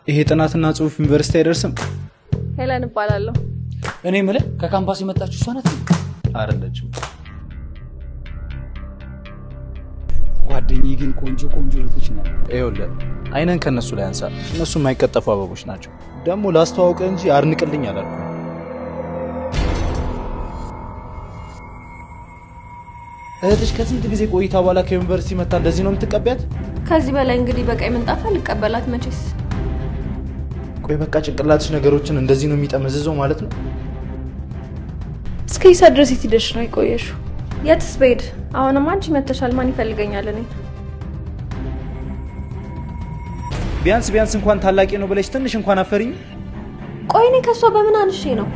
ይሄ ጥናትና ጽሁፍ ዩኒቨርሲቲ አይደርስም? ሄለን እባላለሁ። እኔ ምለ ከካምፓስ የመጣችሁ እሷ ናት? አይደለችም። ጓደኛዬ ግን ቆንጆ ልጆች ናቸው። ይኸውልህ አይነን ከነሱ ላይ አንሳ። እነሱ የማይቀጠፉ አበቦች ናቸው። ደግሞ ላስተዋውቀ እንጂ አርንቅልኝ አላልኩም። እህትሽ ከስንት ጊዜ ቆይታ በኋላ ከዩኒቨርሲቲ መጣ እንደዚህ ነው የምትቀበያት? ከዚህ በላይ እንግዲህ በቀይ ምንጣፍ ልቀበላት መቼስ። ቆይ በቃ ጭንቅላትሽ ነገሮችን እንደዚህ ነው የሚጠመዝዘው ማለት ነው? እስከ ይሳ ድረስ ይትደሽ ነው ይቆየሽው። የትስ በሄድ? አሁንም አንቺ መተሻል። ማን ይፈልገኛል? እኔ ቢያንስ እንኳን ታላቂ ነው ብለሽ ትንሽ እንኳን አፈሪኝ። ቆይ እኔ ከሷ በምን አንሼ ነው?